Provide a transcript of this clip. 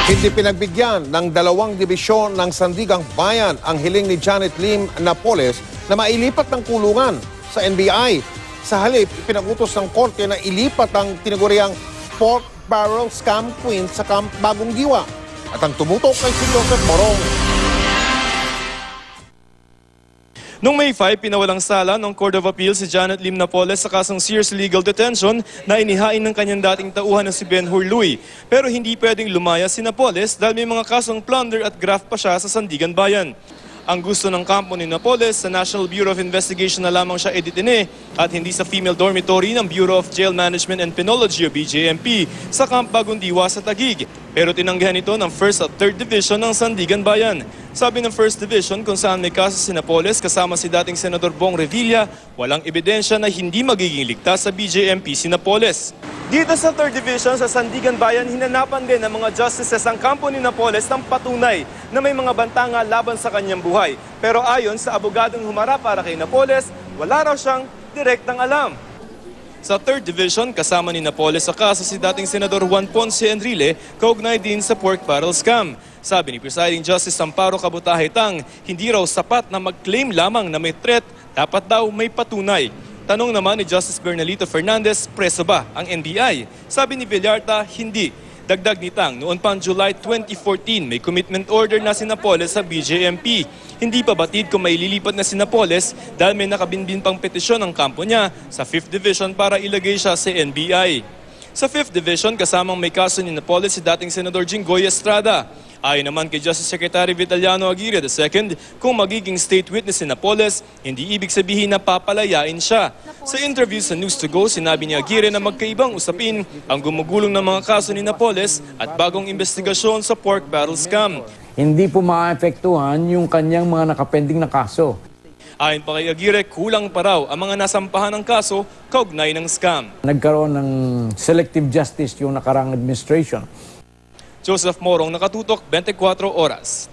Hindi pinagbigyan ng dalawang dibisyon ng Sandigang Bayan ang hiling ni Janet Lim Napoles na mailipat ng kulungan sa NBI. Sa halip, pinagutos ng korte na ilipat ang tinaguriang pork barrel scam queen sa Camp Bagong Diwa. At ang tumutok kay si Joseph Morong. Noong May 5, pinawalang sala ng Court of Appeal si Janet Lim Napoles sa kasong Sears Legal Detention na inihain ng kanyang dating tauhan na si Ben Hurluy. Pero hindi pwedeng lumaya si Napoles dahil may mga kasong plunder at graft pa siya sa Sandigan Bayan. Ang gusto ng kampo ni Napoles, sa National Bureau of Investigation na lamang siya editine at hindi sa female dormitory ng Bureau of Jail Management and Penology o BJMP sa Camp Bagong Diwa sa Taguig. Pero tinanggihan ito ng 1st at 3rd Division ng Sandigan Bayan. Sabi ng 1st Division kung saan may kaso si Napoles kasama si dating Senador Bong Revilla, walang ebidensya na hindi magiging ligtas sa BJMP si Napoles. Dito sa 3rd Division sa Sandigan Bayan, hinanapan din ng mga justices ang kampo ni Napoles ng patunay na may mga bantanga laban sa kanyang buhay. Pero ayon sa abogadong humarap para kay Napoles, wala raw siyang direktang alam. Sa 3rd Division, kasama ni Napoles sa kaso si dating Senador Juan Ponce Enrile, kaugnay din sa pork barrel scam. Sabi ni Presiding Justice Amparo Cabutahe-Tang, hindi raw sapat na mag-claim lamang na may threat, dapat daw may patunay. Tanong naman ni Justice Bernalito Fernandez, preso ba ang NBI? Sabi ni Villarta, hindi. Dagdag ni Tang, noon pang July 2014, may commitment order na si Napoles sa BJMP. Hindi pa batid kung may lilipat na si Napoles dahil may nakabinbin pang petisyon ng kampo niya sa 5th Division para ilagay siya sa NBI. Sa 5th Division, kasamang may kaso ni Napoles si dating Senador Jinggoy Estrada. Ayon naman kay Justice Secretary Vitaliano Aguirre II, kung magiging state witness si Napoles, hindi ibig sabihin na papalayain siya. Sa interview sa News to Go, sinabi ni Aguirre na magkaibang usapin ang gumugulong ng mga kaso ni Napoles at bagong investigasyon sa pork barrel scam. Hindi po maapektuhan yung kanyang mga nakapending na kaso. Ayon pa kay Aguirre, kulang pa raw ang mga nasampahan ng kaso kaugnay ng scam. Nagkaroon ng selective justice yung nakarang administration. Joseph Morong, Nakatutok, 24 Oras.